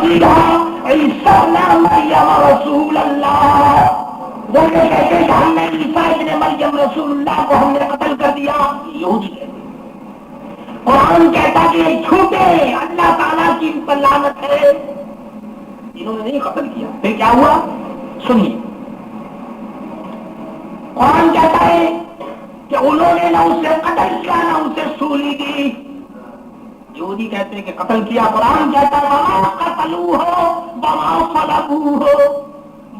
المسیح عیسی ابن مریم رسول اللہ، وہ یہ کہتے ہیں کہ ہم نے عیسیٰ ابن مریم رسول اللہ کو ہم نے قتل کر دیا، یہودی کہتے ہیں۔ قرآن کہتا کہ یہ جھوٹے، اللہ تعالیٰ کی ان پر لعنت ہے، انہوں نے نہیں قتل کیا۔ پھر کیا ہوا سنیے، قرآن کہتا ہے کہ انہوں نے نہ اسے قتل کیا نہ اسے سولی دی، یہودی کہتے ہیں کہ قتل کیا۔ قرآن کہتا ہے وما قتلوہ وما صلبوہ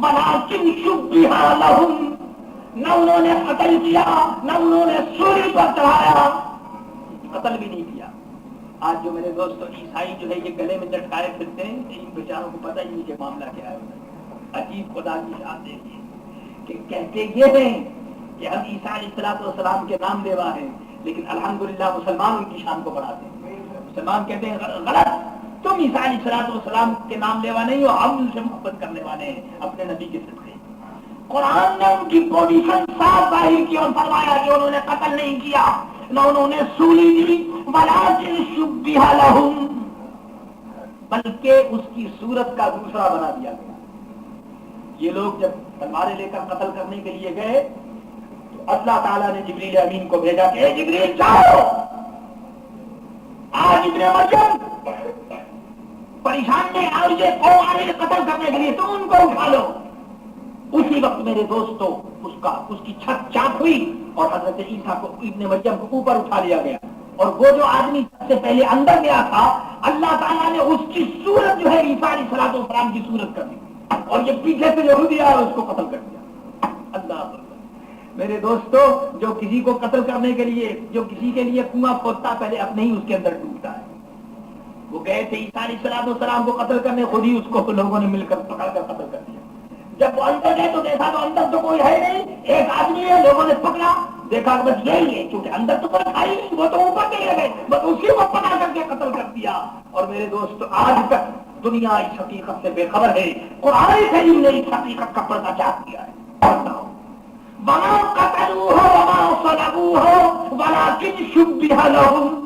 ولکن شبہ لہم، نہ انہوں نے قتل کیا نہ انہوں نے سولی پر چڑھایا، قتل بھی نہیں کیا۔ آج جو میرے دوستوں عیسائی جو ہے یہ گلے میں لٹکائے پھرتے ہیں، ان بیچاروں کو پتہ ہی نہیں کہ معاملہ کیا ہے۔ عجیب خدا کی شان دیکھیے کہ کہتے یہ ہیں کہ ہم عیسیٰ علیہ السلام کے نام لیوا ہیں، لیکن الحمدللہ مسلمان ان کی شان کو بڑھاتے ہیں۔ مسلمان کہتے ہیں غلط، تم عیسیٰ علیہ السلام کے نام لیوا نہیں ہو، ہم ان سے محبت کرنے والے ہیں اپنے نبی کے صدقے۔ قرآن نے ان کی پوزیشن صاف ظاہر کی اور فرمایا کہ انہوں نے قتل نہیں کیا نہ انہوں نے سولی دی، ولکن شبہ لہم، بلکہ اس کی صورت کا دوسرا بنا دیا گیا۔ یہ لوگ جب تلواریں لے کر قتل کرنے کے لیے گئے تو اللہ تعالیٰ نے جبریل امین کو بھیجا کہ اے جبریل جاؤ، آج ابن مریم پریشان نے اور یہ قوم آ رہی قتل کرنے کے لیے، تو ان کو اٹھا لو۔ اسی وقت میرے دوستوں اس کی چھت چاک ہوئی اور حضرت عیسیٰ کو ابن مریم کو اوپر اٹھا لیا گیا، اور وہ جو آدمی سب سے پہلے اندر گیا تھا اللہ تعالیٰ نے اس کی صورت جو ہے عیسیٰ علیہ السلام کی صورت کر دی، اور یہ پیچھے سے یہودی آیا اور اس کو قتل کر دیا۔ اللہ اکبر۔ میرے دوستو جو کسی کو قتل کرنے کے لیے، جو کسی کے لیے کنواں کھودتا پہلے اپنے ہی اس کے اندر ڈوبتا ہے۔ وہ گئے تھے عیسیٰ علیہ السلام کو قتل کرنے، خود ہی اس کو لوگوں نے مل کر پکڑ کر قتل کر دیا۔ جب وہ اندر گئے تو دیکھا تو اندر تو کوئی ہے نہیں، ایک آدمی ہے، لوگوں نے پکڑا، دیکھا کہ بس یہی ہے، کیونکہ اندر تو کوئی تھا ہی نہیں، وہ تو اوپر کے لگے، بس اسی کو پکڑ کر کے قتل کر دیا۔ اور میرے دوست آج تک دنیا اس حقیقت سے بے خبر ہے، قرآن کریم نے اس حقیقت کا پردہ چاک کیا ہے۔ وما قتلوہ وما صلبوہ ولکن شبہ لہم،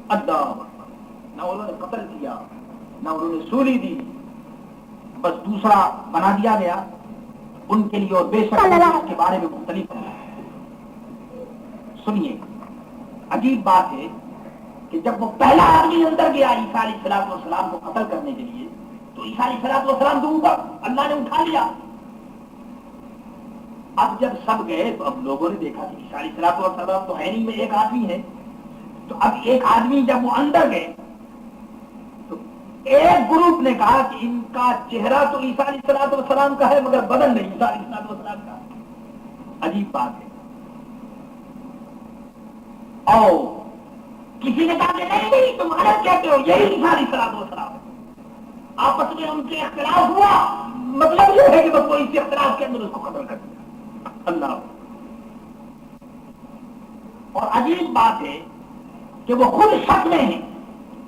اللہ، نہ انہوں نے قتل کیا نہ انہوں نے سولی دی، بس دوسرا بنا دیا گیا ان کے لیے، اور بے شک اس کے بارے میں مختلف ہے۔ سنیے، عجیب بات ہے کہ جب وہ پہلا آدمی اندر گیا عیسیٰ علیہ السلام کو قتل کرنے کے لیے، تو عیسیٰ علیہ السلام تو اوپر، اللہ نے اٹھا لیا۔ اب جب سب گئے تو اب لوگوں نے دیکھا کہ عیسیٰ علیہ السلام تو ہے نہیں، میں ایک آدمی ہے، تو اب ایک آدمی جب وہ اندر گئے تو ایک گروپ نے کہا کہ ان کا چہرہ تو عیسیٰ علیہ السلام کا ہے مگر بدن نہیں عیسیٰ علیہ السلام کا۔ عجیب بات ہے۔ اور کسی نے کہا کہ نہیں تم غلط کہتے ہو، یہی عیسیٰ علیہ السلام۔ آپس میں ان کے اختلاف ہوا، مطلب یہ ہے کہ بس وہ اسی اختلاف کے اندر اس کو قتل کر دیا۔ اللہ، اور عجیب بات ہے کہ وہ خود شک میں ہیں،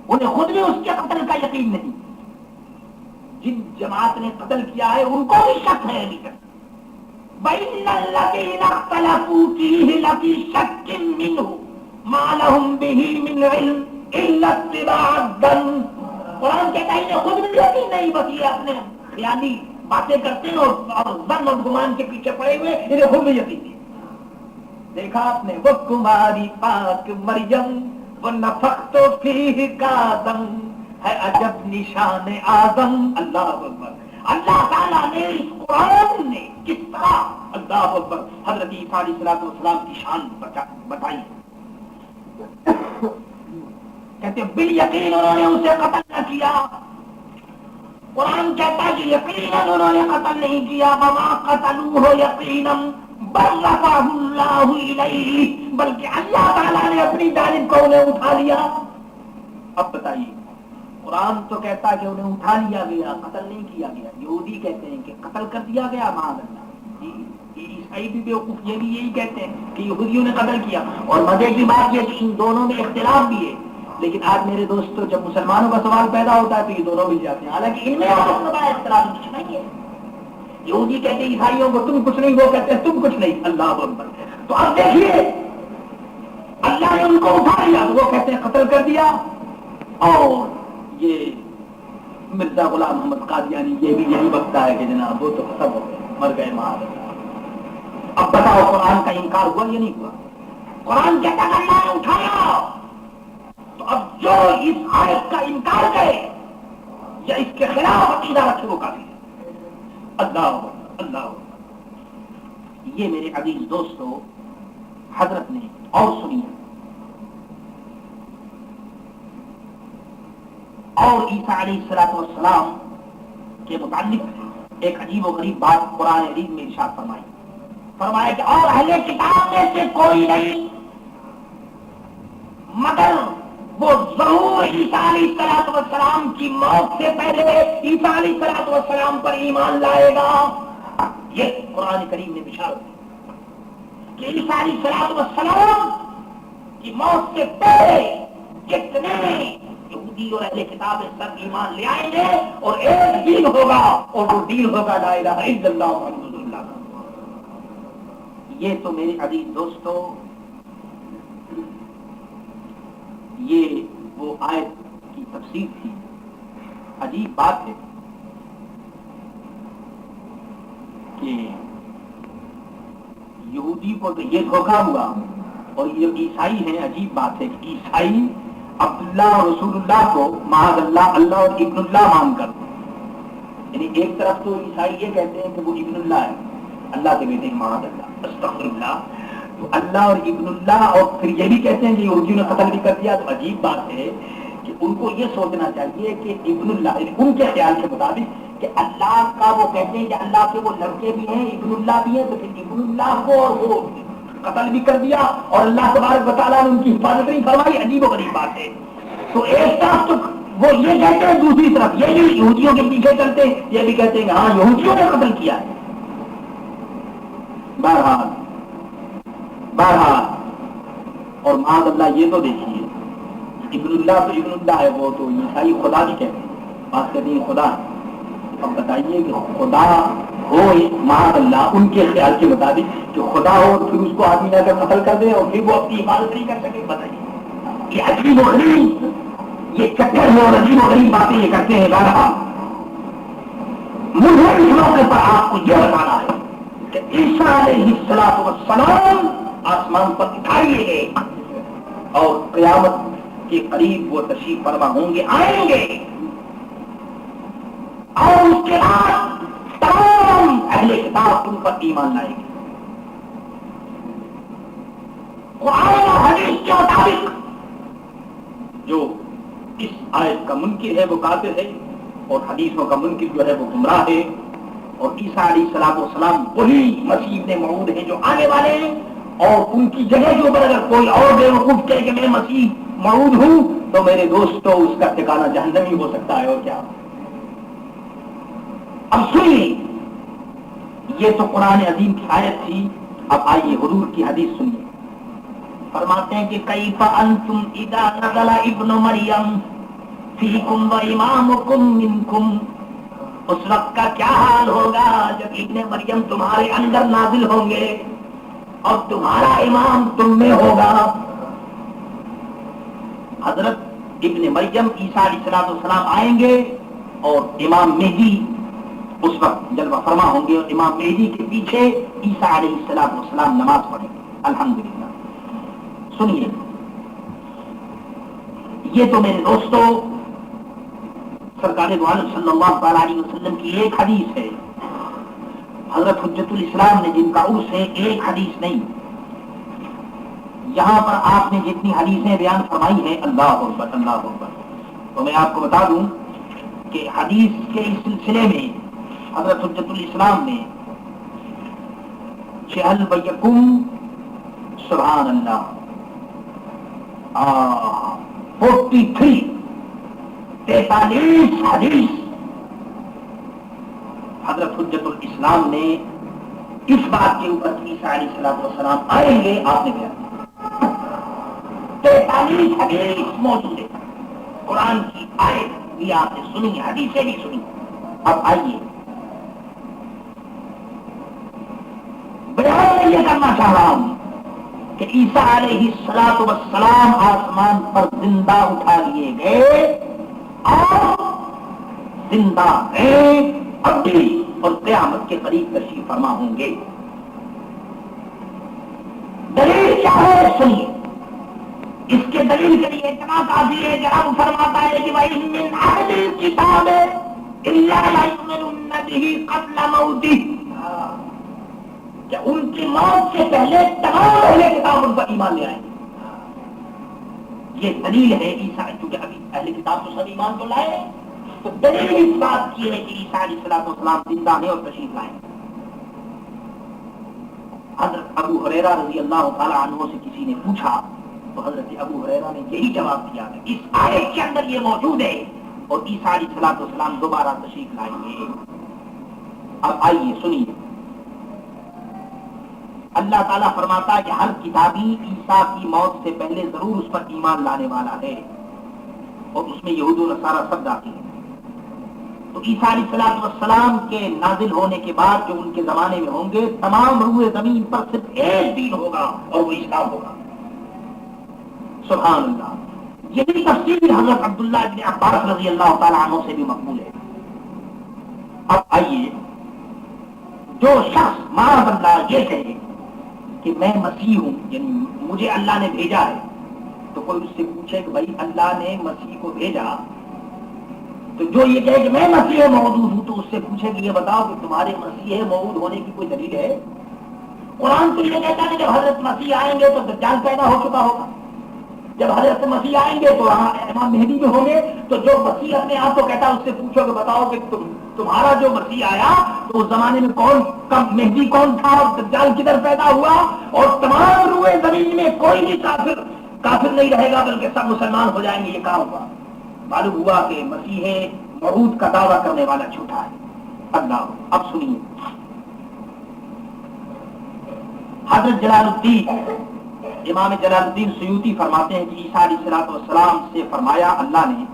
انہیں خود بھی اس کے قتل کا یقین نہیں۔ جن جماعت نے قتل کیا ہے ان کو بھی شک ہے ابھی تک۔ بَإِنَّ الَّذِينَ اخْتَلَفُوا فِيهِ لَفِي شَكٍّ مِّنْهُ مَا لَهُم بِهِ مِنْ عِلْمٍ إِلَّا اتِّبَاعَ الظَّنِّ۔ قرآن کہتا ہے انہیں خود بھی یقین نہیں، بس یہ اپنے خیالی باتیں کرتے ہیں اور ظن اور گمان کے پیچھے پڑے ہوئے، انہیں خود بھی یقین نہیں۔ دیکھا آپ نے، وہ تمہاری پاک مریم وَنَفَخْتُ فِيهِ كَادَمْ ہے عجب نشان اعظم۔ اللہ اکبر۔ اللہ تعالیٰ نے اس قرآن نے کس طرح اللہ اکبر حضرت عیسیٰ علیہ السلام کی شان بتائی۔ کہتے ہیں بالیقین انہوں نے اسے قتل نہ کیا۔ قرآن کہتا ہے کہ یقیناً انہوں نے قتل نہیں کیا۔ وما قتلوہ یقیناً بل رفعہ اللہ الیہ، بلکہ اللہ تعالیٰ نے اپنی جانب کو انہیں اٹھا لیا۔ اب بتائیے، قرآن تو کہتا ہے کہ انہیں اٹھا لیا گیا، قتل نہیں کیا گیا۔ یہودی کہتے ہیں کہ قتل کر دیا گیا، معاذ اللہ۔ عیسائی بھی بیوقوف یہ بھی یہی کہتے ہیں کہ یہودیوں نے قتل کیا۔ اور مزے کی بات یہ کہ ان دونوں میں اختلاف بھی ہے، لیکن آج میرے دوستوں جب مسلمانوں کا سوال پیدا ہوتا ہے تو یہ دونوں مل جاتے ہیں، حالانکہ ان میں اختلاف کچھ نہیں ہے۔ یہودی کہتے ہیں عیسائیوں کو تم کچھ نہیں، وہ کہتے ہیں تم کچھ نہیں۔ اللہ اکبر۔ تو اب دیکھیے اللہ نے ان کو اٹھا لیا تو وہ کہتے ہیں قتل کر دیا، اور یہ مرزا غلام محمد قادیانی یہ بھی یہی بکتا ہے کہ جناب وہ تو ختم ہو گئے، مر گئے معاذ اللہ۔ اب بتاؤ قرآن کا انکار ہوا یا نہیں ہوا؟ قرآن کہتا ہے اللہ نے اٹھایا، تو اب جو اس آیت کا انکار کرے یا اس کے خلاف عقیدہ رکھے وہ کافر ہے۔ اللہ اللہ، یہ میرے عزیز دوستو حضرت نے اور سنی اور عیسیٰ علیہ السلام کے متعلق ایک عجیب و غریب بات قرآن حدیث میں ارشاد فرمائی، فرمایا کہ اور اہل کتاب میں سے کوئی نہیں مگر وہ ضرور عیسیٰ علیہ السلام کی موت سے پہلے عیسیٰ علیہ السلام پر ایمان لائے گا۔ یہ قرآن کریم نے بشارت دی کہ عیسیٰ علیہ السلام کی موت سے پہلے کتنے یہودی اور اہل کتاب سب ایمان لے آئیں گے اور ایک دین ہوگا اور وہ دین ہوگا لا الہ الا اللہ محمد رسول اللہ۔ یہ تو میرے عزیز دوستو یہ وہ آیت کی تفسیر تھی۔ عجیب بات ہے کہ یہودی کو تو یہ دھوکہ ہوا اور یہ عیسائی ہیں۔ عجیب بات ہے کہ عیسائی عبداللہ اور رسول اللہ کو معاذ اللہ اللہ اور ابن اللہ مان کر، یعنی ایک طرف تو عیسائی یہ کہتے ہیں کہ وہ ابن اللہ ہے، اللہ کے بیٹے معاذ اللہ استغفر اللہ، تو اللہ اور ابن اللہ، اور پھر یہ بھی کہتے ہیں کہ یہودیوں نے قتل بھی کر دیا۔ تو عجیب بات ہے کہ ان کو یہ سوچنا چاہیے کہ ابن اللہ، ان کے خیال کے مطابق کہ اللہ کا وہ کہتے ہیں کہ اللہ کے وہ لڑکے بھی ہیں ابن اللہ بھی ہیں، تو پھر ابن اللہ کو اور وہ قتل بھی کر دیا اور اللہ تبارک و تعالیٰ نے ان کی حفاظت نہیں فرمائی۔ عجیب و غریب بات ہے۔ تو ایک طرف تو وہ یہ کہتے ہیں، دوسری طرف یہ بھی یہودیوں کے پیچھے چلتے ہیں، یہ بھی کہتے ہیں کہ ہاں یہودیوں نے قتل کیا ہے۔ بہرحال اور معاذ اللہ یہ تو دیکھیے ابن اللہ تو ابن اللہ ہے، وہ تو عیسائی خدا بھی کہتے ہیں، بات کہتے ہیں خدا ہے۔ اب بتائیے کہ خدا ہو معاذ اللہ ان کے خیال کے مطابق کہ خدا ہو پھر اس کو آدمی جا کر قتل کر دے اور پھر وہ اپنی حفاظت نہیں کر سکے، بتائیے یہ عجیب و غریب، یہ چکر ہے اور عجیب و غریب باتیں یہ کرتے ہیں۔ بہرحال مجھے اس موقع پر آپ کو یہ بتانا ہے کہ عیسیٰ علیہ السلام آسمان پر اٹھائیے گئے اور قیامت کے قریب وہ تشریف فرما ہوں گے، آئیں گے، اور اس کے بعد تمام اہل کتاب ان پر ایمان لائیں گے۔ قرآن اور حدیث کے مطابق جو اس آیت کا منکر ہے وہ کافر ہے، اور حدیثوں کا منکر جو ہے وہ گمراہ ہے، اور عیسیٰ علیہ السلام وہی مسیح ابن موعود ہیں جو آنے والے ہیں، اور ان کی جگہ کے اوپر اگر کوئی اور بے وقوف کہے کہ میں مسیح موعود ہوں تو میرے دوستو اس کا ٹھکانہ جہنم ہی ہو سکتا ہے، اور کیا۔ اب سنیے، یہ تو قرآن عظیم کی آیت تھی، اب آئیے حضور کی حدیث سنیے۔ فرماتے ہیں کہ کیف انتم اذا نزل ابن مریم فیکم و امامکم منکم، اس وقت کا کیا حال ہوگا جب ابن مریم تمہارے اندر نازل ہوں گے اور تمہارا امام تم میں ہوگا۔ حضرت ابن مریم عیسیٰ علیہ السلام آئیں گے اور امام مہدی اس وقت جلوہ فرما ہوں گے، اور امام مہدی کے پیچھے عیسیٰ علیہ السلام نماز پڑھیں گے۔ الحمدللہ۔ سنیے، یہ تو میرے دوستو سرکار دو عالم صلی اللہ علیہ وسلم کی ایک حدیث ہے، حضرت حجت الاسلام نے جن کا عرص ہے، ایک حدیث نہیں۔ یہاں پر آپ نے جتنی حدیثیں بیان فرمائی ہیں، اللہ اکبر اللہ اکبر، تو میں آپ کو بتا دوں کہ حدیث کے اس سلسلے میں حضرت حجت الاسلام نے 46 بیکم سبحان اللہ 43 حدیث حضرت حجت الاسلام نے اس بات کے اوپر عیسیٰ علیہ السلام آئیں گے، آپ نے کیا 43 حدیث موجود ہے، قرآن کی آیت بھی آپ نے سنی، حدیثیں بھی سنی۔ اب آئیے بیان میں یہ کرنا چاہ رہا ہوں کہ عیسیٰ علیہ السلام آسمان پر زندہ اٹھا لیے گئے اور زندہ ہیں اب بھی اور قیامت کے قریب تشریف فرما ہوں گے. دلیل کیا ہے سنیے. اس کے دلیل کے لیے اتنا کافی ہے کہ رب فرماتا ہے کہ وَإِن مِّنْ أَهْلِ الْكِتَابِ إِلَّا لَيُؤْمِنُنَّ بِهِ قَبْلَ مَوْتِهِ، کہ ان کی موت سے پہلے تمام اہل کتاب ان پر ایمان لے آئیں گے. یہ دلیل ہے عیسیٰ، کیونکہ ابھی اہل کتاب تو سب ایمان تو لائے، تو دلیل اس بات کی ہے کہ عیسیٰ علیہ السلام زندہ ہیں اور تشریف لائیں. حضرت ابو ہریرہ رضی اللہ تعالی عنہ سے کسی نے پوچھا تو حضرت ابو ہریرہ نے یہی جواب دیا کہ اس آیت کے اندر یہ موجود ہے اور عیسیٰ علیہ السلام دوبارہ تشریف لائیں گے. اب آئیے سنیے. اللہ تعالیٰ فرماتا ہے کہ ہر کتابی عیسیٰ کی موت سے پہلے ضرور اس پر ایمان لانے والا ہے، اور اس میں یہود و نصارہ سب داخل ہیں. تو عیسیٰ علیہ السلام کے نازل ہونے کے بعد جو ان کے زمانے میں ہوں گے، تمام روئے زمین پر صرف ایک دین ہوگا اور وہ اسلام ہوگا. سبحان اللہ. یہی تفسیر حضرت عبداللہ بن عباس رضی اللہ تعالیٰ عنہ سے بھی مقبول ہے. اب آئیے، جو شخص معاذ اللہ یہ کہے کہ میں مسیح ہوں، یعنی مجھے اللہ نے بھیجا ہے، تو کوئی اس سے پوچھے کہ بھائی اللہ نے مسیح کو بھیجا، تو جو یہ کہے کہ میں مسیح موعود ہوں، تو اس سے پوچھے کہ یہ بتاؤ کہ تمہارے مسیح موعود ہونے کی کوئی دلیل ہے؟ قرآن تو یہ کہتا ہے کہ جب حضرت مسیح آئیں گے تو دجال پیدا ہو چکا ہوگا. جب حضرت مسیح آئیں گے تو امام مہدی میں ہوں گے. تو جو مسیح اپنے آپ کو کہتا ہے اس سے پوچھو کہ بتاؤ کہ تمہارا جو مسیح آیا تو اس زمانے میں مہدی کون تھا اور دجال کدھر پیدا ہوا؟ اور تمام روئے زمین میں کوئی بھی کافر نہیں رہے گا بلکہ سب مسلمان ہو جائیں گے. یہ کہاں ہوا؟ معلوم ہوا کہ مسیح موعود کا دعویٰ کرنے والا جھوٹا ہے. اللہ. اب سنیے، حضرت جلال الدین امام جلال الدین سیوطی فرماتے ہیں کہ عیسیٰ علیہ السلام سے فرمایا اللہ نے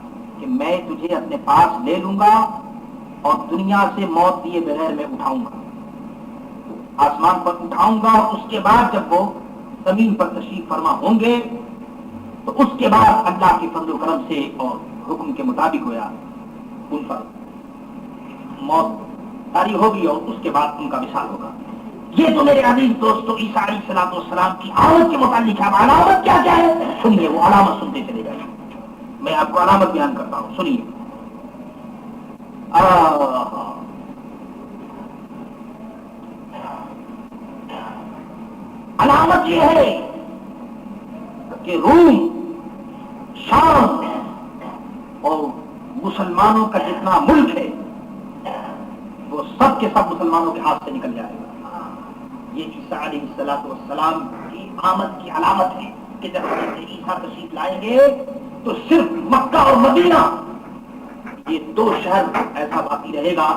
کہ میں تجھے اپنے پاس لے لوں گا اور دنیا سے موت دیے بغیر میں اٹھاؤں گا، آسمان پر اٹھاؤں گا، اور اس کے بعد جب وہ زمین پر تشریف فرما ہوں گے تو اس کے بعد اللہ کے فضل و کرم سے اور حکم کے مطابق ہوا ان پر موت طاری ہوگی اور اس کے بعد ان کا وصال ہوگا. یہ تو میرے عزیز دوستو عیسیٰ علیہ السلام کی آمد کے متعلق ہے. علامت کیا کیا ہے سنیے، وہ علامت سنتے چلے جائیے. میں آپ کو علامت بیان کرتا ہوں، سنیے. علامت یہ ہے کہ روم، شام اور مسلمانوں کا جتنا ملک ہے وہ سب کے سب مسلمانوں کے ہاتھ سے نکل جائے گا. یہ عیسیٰ علیہ السلام کی آمد کی علامت ہے کہ جب عیسیٰ تشریف لائیں گے تو صرف مکہ اور مدینہ یہ دو شہر ایسا باقی رہے گا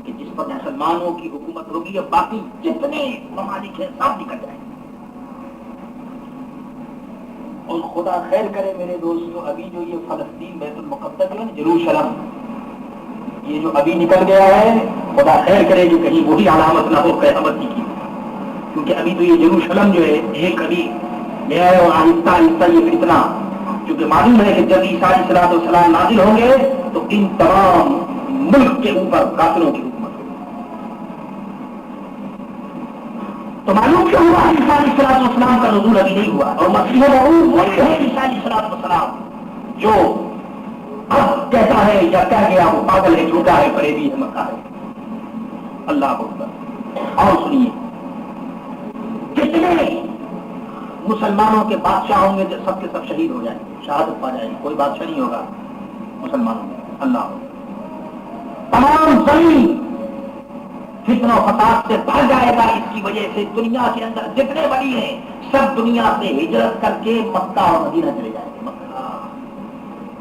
کہ جس پر مسلمانوں کی حکومت ہوگی. اور باقی جتنے ممالک ہیں سب نکل جائیں گے. اور خدا خیر کرے میرے دوستو، ابھی جو یہ فلسطین بیت المقدس ہے یروشلم، یہ جو ابھی نکل گیا ہے، خدا خیر کرے کہ کہیں وہی علامت نہ ہو قیامت کی. کیونکہ ابھی تو یہ یروشلم جو ہے ایک ابھی گیا ہے اور آہستہ آہستہ یہ فتنہ، کیونکہ معلوم ہے کہ جب عیسیٰ علیہ السلام نازل ہوں گے تو ان تمام ملک کے اوپر کافروں کی حکومت ہوگی. تو معلوم کیا ہوا؟ عیسیٰ علیہ السلام کا نزول ابھی نہیں ہوا، اور مسیح موعود وہی ہے عیسیٰ علیہ السلام جو اب کہتا ہے یا کہہ گیا وہ پاگل ہے، جھوٹا ہے، فریبی ہے، مکہ ہے. اللہ اکبر. اور سنیے، کتنے مسلمانوں کے بادشاہ ہوں گے جو سب کے سب شہید ہو جائیں گے، شہادت پا جائیں گے، کوئی بادشاہ نہیں ہوگا مسلمانوں میں. اللہ. تمام زمین فتنہ و فساد سے بھر جائے گا. اس کی وجہ سے دنیا کے اندر جتنے ولی ہیں سب دنیا سے ہجرت کر کے مکہ اور مدینہ چلے جائیں گے.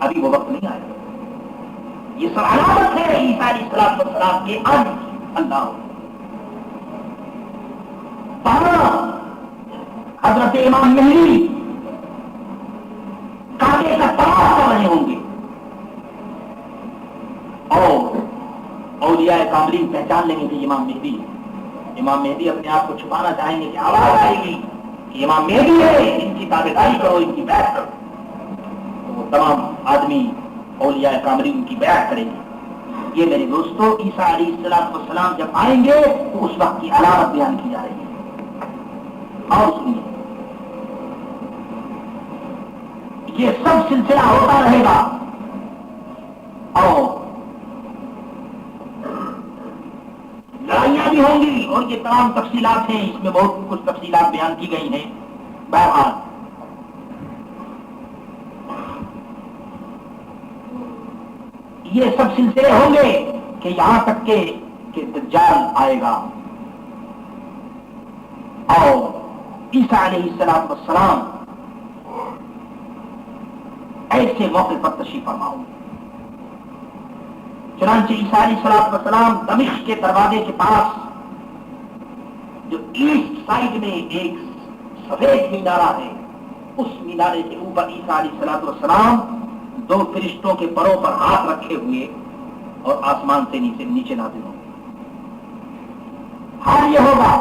ابھی وہ وقت نہیں آئے گا. یہ سب علامت ہے عیسیٰ علیہ السلام کے آنے کی. اللہ. حضرت امام مہدی کعبے کا طواف کر رہے ہوں گے اور اولیاء کاملین پہچان لیں گے کہ امام مہدی. امام مہدی اپنے آپ کو چھپانا چاہیں گے کہ آواز آئے گی کہ امام مہدی ہے، ان کی تابعداری کرو، ان کی بیعت کرو. تو وہ تمام آدمی اولیاء کاملین کی بیعت کریں گے. یہ میرے دوستو عیسیٰ علیہ السلام جب آئیں گے تو اس وقت کی علامت بیان کی جا رہی ہے. اور سنیے یہ سب سلسلہ ہوتا رہے گا اور لڑائیاں بھی ہوں گی اور یہ تمام تفصیلات ہیں, اس میں بہت کچھ تفصیلات بیان کی گئی ہیں. بہرحال یہ سب سلسلے ہوں گے کہ یہاں تک کہ دجال آئے گا اور عیسیٰ علیہ السلام ایسے موقع پر تشریف فرما ہوں. چنانچہ عیسیٰ علیہ السلام دمشق کے دروازے کے پاس جو ایسٹ سائڈ میں ایک سفید مینارہ ہے, اس مینارے کے اوپر عیسیٰ علیہ السلام دو فرشتوں کے پروں پر ہاتھ رکھے ہوئے اور آسمان سے نیچے نازل ہوں گے. حال یہ ہوگا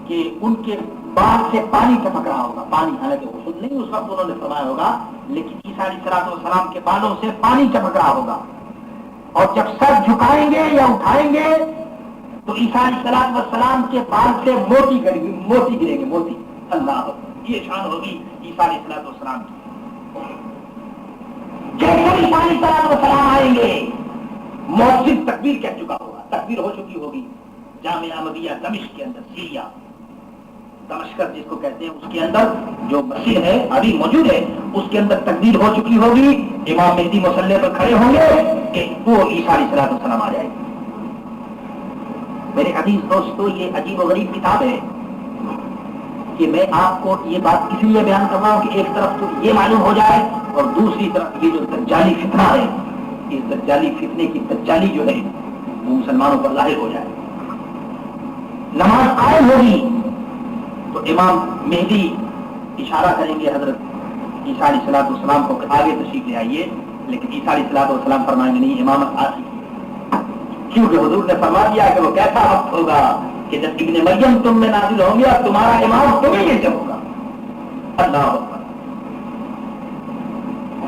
کہ ان کے بال سے پانی ٹپک رہا ہوگا. پانی حالانکہ غسل نہیں اس وقت انہوں نے فرمایا ہوگا, لیکن عیسیٰ علیہ السلام کے بالوں سے پانی ٹپک رہا ہوگا. اور جب سر جھکائیں گے یا اٹھائیں گے تو عیسیٰ علیہ السلام کے بال سے موتی گریں گے, موتی. اللہ, یہ شان ہوگی عیسیٰ علیہ السلام کی. جیسے عیسیٰ علیہ السلام آئیں گے مسجد تکبیر کہہ چکا ہوگا, تکبیر ہو چکی ہوگی. جامعہ احمدیہ دمشق کے اندر, سیریا دمشق جس کو کہتے ہیں, اس کے اندر جو مسجد ہے ابھی موجود ہے, اس کے اندر تکبیر ہو چکی ہوگی. امام مہدی مصلی پر کھڑے ہوں گے کہ وہ عیسیٰ علیہ السلام آ جائے. میرے عزیز دوستو, یہ عجیب و غریب کتاب ہے کہ میں آپ کو یہ بات اس لیے بیان کر رہا ہوں کہ ایک طرف تو یہ معلوم ہو جائے اور دوسری طرف یہ جو دجالی فتنہ ہے, اس دجالی فتنے کی دجالی جو ہے وہ مسلمانوں پر ظاہر ہو جائے. نماز قائم ہوگی تو امام مہدی اشارہ کریں گے حضرت عیسیٰ علیہ السلام کو کہ آگے تشریف لے آئیے, لیکن عیسیٰ علیہ السلام فرمائیں گے نہیں, امامت آ چکی ہے. کیونکہ حضور نے فرما دیا کہ وہ کیسا وقت ہوگا کہ جب ابن مریم تم میں نازل ہوں گے اور تمہارا امام تمہیں میں سے ہوگا. اللہ اکبر.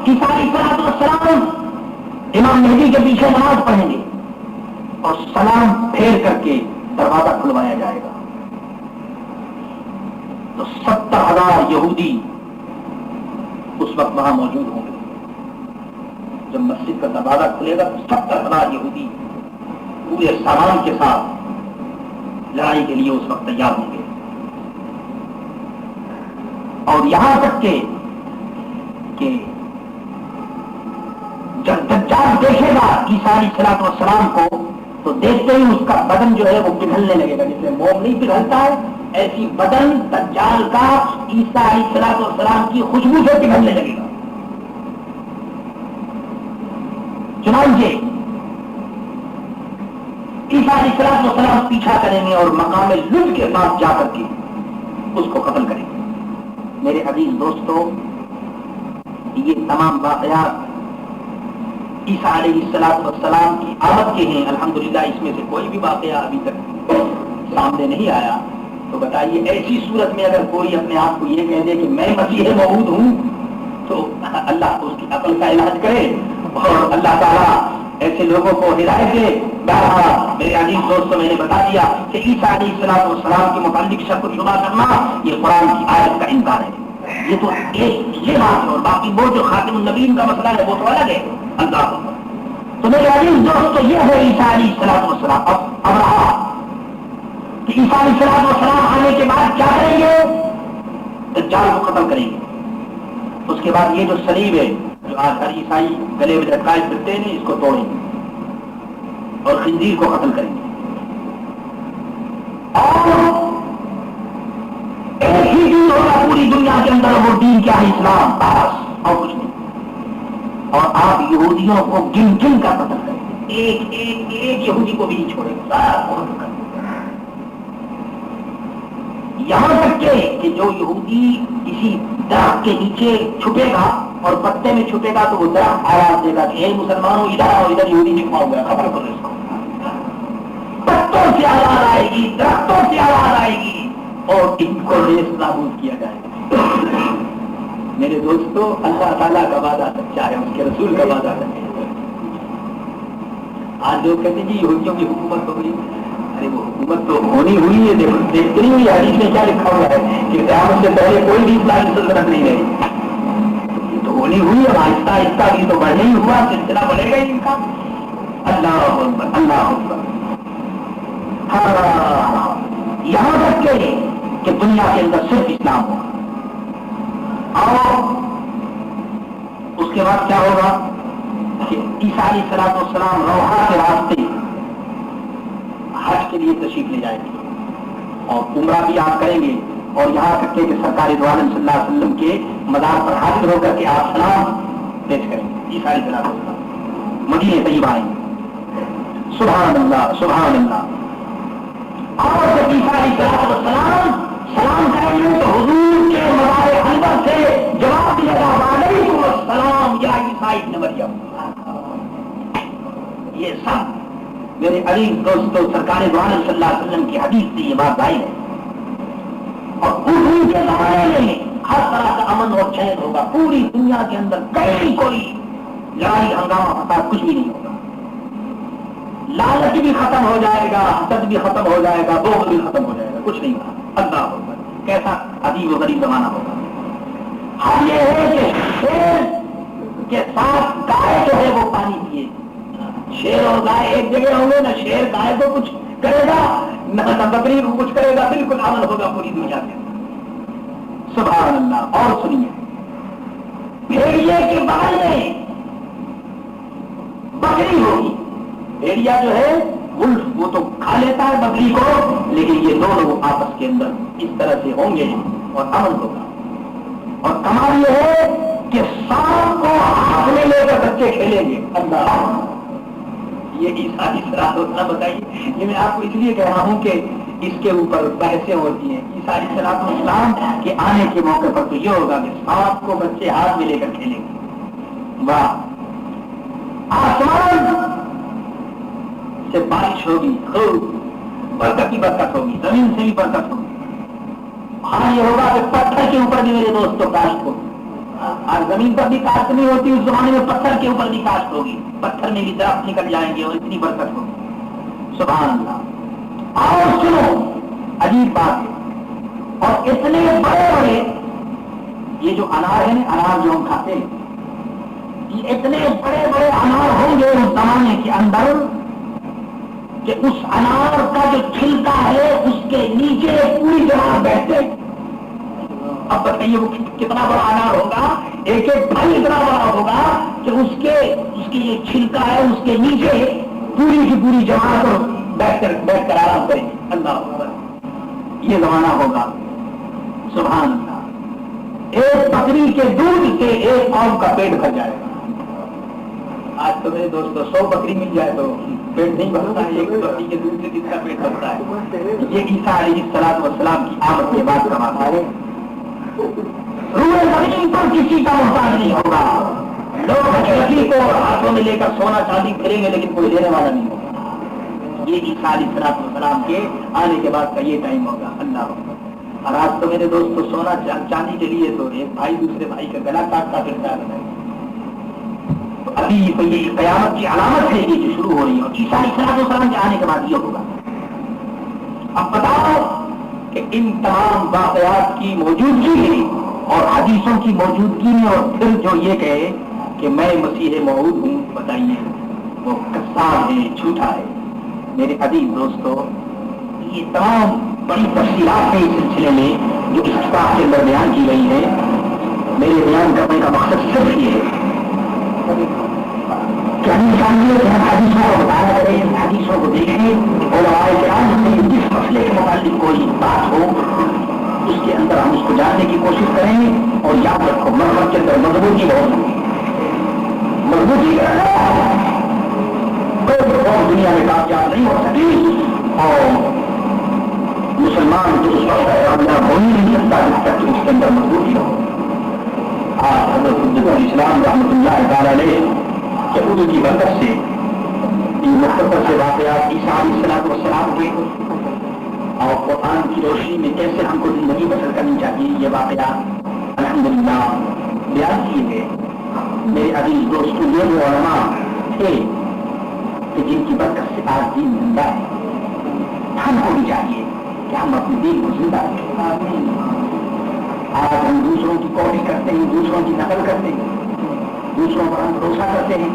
عیسیٰ علیہ السلام امام مہدی کے پیچھے نماز پڑھیں گے اور سلام پھیر کر کے دروازہ کھلوایا جائے گا تو 70,000 یہودی اس وقت وہاں موجود ہوں گے. جب مسجد کا دروازہ کھلے گا تو 70,000 یہودی پورے سامان کے ساتھ لڑائی کے لیے اس وقت تیار ہوں گے. اور یہاں تک کہ جب دجال دیکھے گا عیسیٰ علیہ السلام کو تو دیکھتے ہی اس کا بدن جو ہے وہ پگھلنے لگے گا. جیسے موم نہیں پگھلتا ہے ایسی بدن دجال کا عیسیٰ علیہ السلام کی خوشبو سے پگھلنے لگے گا. چنانچہ عیسیٰ علیہ السلام پیچھا کریں گے اور مقام لطف کے پاس جا کر کے اس کو قتل کریں گے. میرے عزیز دوستو, یہ تمام واقعات عیسیٰ علیہ السلام کی آمد کے ہیں. الحمدللہ اس میں سے کوئی بھی واقعہ ابھی تک سامنے نہیں آیا. تو بتائیے ایسی صورت میں اگر کوئی اپنے آپ کو یہ کہہ دے کہ میں مسیح موعود ہوں تو اللہ اس کی عقل کا علاج کرے اور اللہ تعالیٰ ایسے لوگوں کو ہدایت دے. میرے عزیز دوستوں, میں نے بتا دیا کہ عیسیٰ علیہ السلام کے متعلق شک و شبہ کرنا یہ قرآن کی آیت کا انکار ہے. یہ تو ایک یہ بات ہے, اور باقی وہ جو خاتم النبیین کا مسئلہ ہے وہ تو الگ ہے. اللہ تو میرے عزیز دوستو, یہ ہے عیسیٰ علیہ السلام. اب رہا کہ عیسیٰ علیہ السلام آنے کے بعد کیا کریں گے؟ دجال کو ختم کریں گے. اس کے بعد یہ جو صلیب ہے جو آج ہر عیسائی گلے میں لٹکائے پھرتے ہیں اس کو توڑیں گے اور خنزیر کو قتل کریں گے. اور ایک ہی دین ہوگا پوری دنیا کے اندر, وہ دین کیا ہے؟ اسلام, بس اور کچھ نہیں. اور آپ یہودیوں کو گن گن کر قتل کریں گے, ایک یہودی کو بھی نہیں چھوڑیں گے, سارا قتل کریں گے. یہاں تک کہ جو یہودی کسی درخت کے نیچے چھپے گا اور پتے میں چھپے گا تو وہ درخت آواز دے گا کہ اے مسلمانوں ادھر آؤ, ادھر یہودی چھپا ہوا ہے, خبر کرو اس کو. پتوں سے آواز آئے گی, درختوں سے آواز آئے گی اور ان کو ریس نابود کیا جائے گا. میرے دوستو, اللہ تعالیٰ کا وعدہ سچا ہے, اس کے رسول کا وعدہ سچا ہے. آج لوگ کہتے ہیں جی یہودیوں کی حکومت ہو گئی. ارے وہ حکومت تو ہونی ہوئی ہے. دیکھتے نہیں ہوئی حدیث میں کیا لکھا ہوا ہے کہ قیامت سے پہلے کوئی بھی اسلامی سلطنت نہیں رہی. یہ تو ہونی ہوئی ہے. آہستہ آہستہ بھی تو بڑھنے ہی ہوا, سلسلہ بڑھے گا ان کا. اللہ اکبر, اللہ اکبر. ہاں, یہاں تک کہ دنیا کے اندر صرف اسلام ہوگا. اور اس کے بعد کیا ہوگا کہ عیسیٰ علیہ الصلوۃ والسلام روحا کے راستے حج کے لیے تشریف لے جائیں گے اور عمرہ بھی آپ کریں گے. اور یہاں تک کہ سرکار دو عالم صلی اللہ علیہ وسلم کے مزار پر حاضر ہو کر کے آپ سلام پیش کریں گے. عیسیٰ علیہ الصلوۃ والسلام مدینے طیبہ آئیں گے. سبحان اللہ, سبحان اللہ. اور جب عیسیٰ علیہ السلام سلام کریں گے تو حضور کے مزار انور سے جواب دے گا وعلیکم السلام یا عیسیٰ ابن مریم. یہ سب میرے عزیز دوستو سرکار دو عالم صلی اللہ علیہ وسلم کی حدیث سے یہ بات ظاہر ہے. اور حضور کے زمانے میں ہر طرح کا امن اور چین ہوگا. پوری دنیا کے اندر کہیں کوئی لڑائی ہنگامہ فساد کچھ بھی نہیں ہوگا. لالچ بھی ختم ہو جائے گا, حسد بھی ختم ہو جائے گا, بغض بھی ختم ہو جائے گا, کچھ نہیں ہوگا. اللہ اکبر. کیسا عجیب و غریب زمانہ ہوگا. ہم یہ ہے کہ شیر کے ساتھ گائے جو ہے وہ پانی پیے. شیر اور گائے ایک جگہ ہوں گے, نہ شیر گائے کو کچھ کرے گا نہ بکری کو کچھ کرے گا. بالکل امن ہوگا پوری دنیا میں. سبحان اللہ. اور سنیے, بھیڑیے کے بغل میں بکری ہوگی. بھیڑیا جو ہے ولف وہ تو کھا لیتا ہے بکری کو, لیکن یہ دونوں آپس کے اندر اس طرح سے ہوں گے اور امن ہوگا. اور کمال یہ ہے کہ سانپ کو ہاتھ میں لے کر بچے کھیلیں گے. اللہ, یہ عیسیٰ علیہ السلام بتائیے. یہ میں آپ کو اس لیے کہہ رہا ہوں کہ اس کے اوپر بحثیں ہوتی ہیں. عیسیٰ علیہ السلام کے آنے کے موقع پر تو یہ ہوگا کہ سانپ کو بچے ہاتھ میں لے کر کھیلیں گے. واہ. آسمان سے بارش ہوگی, خوب برکت کی برکت ہوگی, زمین سے بھی برکت ہوگی. ہاں یہ ہوگا کہ پتھر کے اوپر بھی میرے دوستوں کاشت ہوگی. اور زمین پر بھی کاشت نہیں ہوتی اس زمانے میں, پتھر کے اوپر بھی کاشت ہوگی. پتھر میں بھی درخت نکل جائیں گے اور اتنی برکت ہوگی. سبحان اللہ. اور سنو عجیب بات ہے, اور اتنے بڑے بڑے یہ جو انار ہے نا, انار جو ہم کھاتے ہیں, یہ اتنے بڑے بڑے انار ہوں گے اس زمانے کے اندر کہ اس انار کا جو چھلکا ہے اس کے نیچے پوری جماعت بیٹھتے. اب بتائیے وہ کتنا بڑا انار ہوگا. ایک ایک پھل اتنا بڑا ہوگا کہ اس کے یہ چھلکا ہے اس کے نیچے پوری کی پوری جماعت بیٹھ کر آرام کریں گے. اللہ اکبر. یہ زمانہ ہوگا. سبحان اللہ. ایک بکری کے دودھ سے ایک قوم کا پیٹ بھر جائے گا. آج تو میرے دوستوں 100 بکری مل جائے تو پیٹ نہیں بھرتا ہے. ایک بکری کے دودھ سے کس کا پیٹ بھرتا ہے. یہ عیسیٰ علیہ الصلوۃ والسلام کی آمد کے بعد کا بات ہے. روئے زمین پر کسی کا محتاج نہیں ہوگا. لوگ لکڑی کو ہاتھوں میں لے کر سونا چاندی پھریں گے لیکن کوئی لینے والا نہیں ہوگا. یہ عیسیٰ علیہ الصلوۃ والسلام کے آنے کے بعد کا یہ ٹائم ہوگا. اللہ اکبر. اور آج تو میرے دوستوں سونا چاندی کے لیے تو ایک بھائی دوسرے بھائی کا گلا کاٹتا پھرتا ہے. ابھی یہ قیامت کی علامت ہے, یہ جو شروع ہو رہی ہے. اور عیسیٰ علیہ السلام کے آنے کے بعد یہ ہوگا. اب بتاؤ کہ ان تمام واقعات کی موجودگی میں اور حدیثوں کی موجودگی میں اور پھر جو یہ کہے کہ میں مسیح موعود ہوں, بتائیے وہ کذاب ہے, جھوٹا ہے. میرے عزیز دوستو, یہ تمام بڑی تفصیلات ہیں اس سلسلے میں جو اس کتاب کے اندر بیان کی گئی ہے. میرے بیان کرنے کا مقصد صرف یہ ہے کہ ہم چاہیے کہ ہم حدیثوں کو بتایا کریں, ان حدیثوں کو دیکھیں اور جس مسئلے کے متعلق کوئی بات ہو اس کے اندر ہم اس کو جاننے کی کوشش کریں. اور یاد رکھو مذہب کے اندر مضبوطی بہت مضبوطی اور دنیا میں کامیاب نہیں ہو سکی. اور مسلمان جو اس وقت کامیاب ہو ہی نہیں سکتا جس تک اس کے اندر مضبوطی ہو. آج حضرت حجت الاسلام رحمۃ اللہ تعالی علیہ کے اردو کی برکت سے یہ مختصر سے واقعات عیسیٰ علیہ الصلوۃ والسلام کے اور قرآن کی روشنی میں کیسے ہم کو زندگی بسر کرنی چاہیے, یہ واقعات الحمدللہ بیان کیے گئے. میرے عزیز دوستوں, یہ وہ علماء تھے کہ جن کی برکت سے آج دین زندہ ہے. ہم کو بھی چاہیے کہ ہم اپنے دین کو زندہ رکھیں. آج ہم دوسروں کی کاپی کرتے ہیں, دوسروں کی نقل کرتے ہیں, دوسروں پر ہم بھروسہ کرتے ہیں.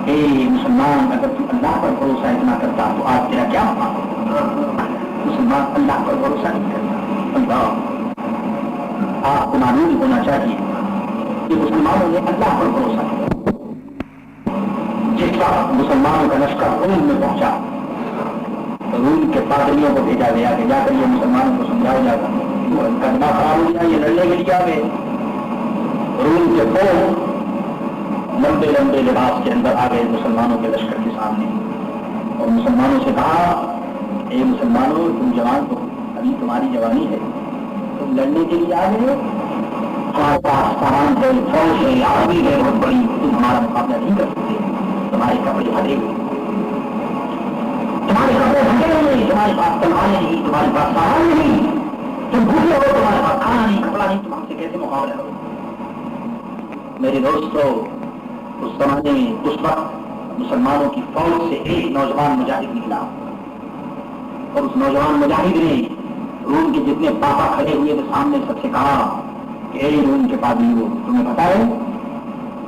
اے مسلمان, اگر تو اللہ پر بھروسہ اتنا کرتا تو آج تیرا کیا مقام ہوتا؟ مسلمان اللہ پر بھروسہ نہیں کرتا. اللہ, آپ کو معلوم ہونا چاہیے کہ مسلمانوں نے اللہ پر بھروسہ کیا. جس وقت مسلمانوں کا لشکر روم میں پہنچا, روم کے پادریوں کو بھیجا گیا کہ جا کر یہ مسلمانوں کو سمجھایا جاتا, کلمہ خراب ہو جائے, یہ لڑنے کے لیے آ گئے. روم کے فوج لمبے لمبے لباس کے اندر آ گئے مسلمانوں کے لشکر کے سامنے, اور مسلمانوں سے کہا, اے مسلمانوں, تم جوان تو ابھی تمہاری جوانی ہے, تم لڑنے کے لیے آ گئے, ہمارے پاس سامان ہے, فوج ہے, آرمی ہے بہت بڑی, تم ہمارا مقابلہ نہیں کر سکتے. تمہارے کپڑے پھٹے ہوئے, تمہارے کپڑے پھٹے ہوئے, تمہارے پاس تلواریں نہیں, تمہارے پاس سامان نہیں, تم بھوکے ہو, تمہارے پاس کھانا نہیں, کپڑا نہیں, تم ہم سے کیسے مقابلہ کرو؟ میرے دوستو, اس زمانے میں اس وقت مسلمانوں کی فوج سے ایک نوجوان مجاہد نکلا, اور اس نوجوان مجاہد نے روم کے جتنے پاپا کھڑے ہوئے تھے سامنے سب سے کہا کہ اے روم کے پادریوں, تمہیں پتا ہے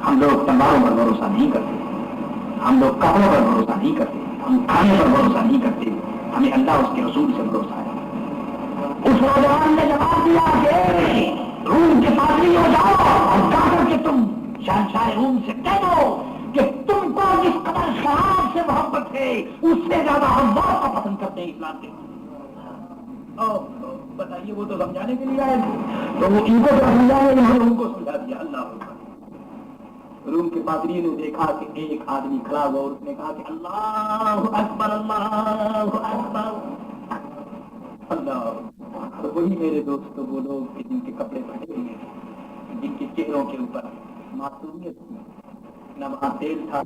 ہم لوگ تلواروں پر بھروسہ نہیں کرتے, ہم لوگ کپڑوں پر بھروسہ نہیں کرتے, ہم کھانے پر بھروسہ نہیں کرتے, ہمیں اللہ اس کے رسول سے بھروسہ ہے. اس نوجوان نے جواب دیا کہ روم کے پادری ہو جاؤ اور جا کر کے تم شہنشاہ روم سے کہہ دو کہ تم کو جس قدر شراب سے محبت ہے اس سے زیادہ ہم موت کو پسند کرتے ہیں اسلام کے. بتائیے, وہ تو سمجھانے کے لیے آئے تھے, تو وہ ان کو تو سمجھانے کے لیے ان کو سمجھا دیا. اللہ روم کے پادری نے دیکھا کہ ایک آدمی کھڑا ہوا, اور اس نے کہا کہ اللہ اکبر, اللہ اکبر, اللہ. تو وہی میرے دوستوں وہ لوگ جن کے کپڑے پھٹے ہوئے, جن کے چہروں کے اوپر معصومیت, نہ وہاں تیل تھا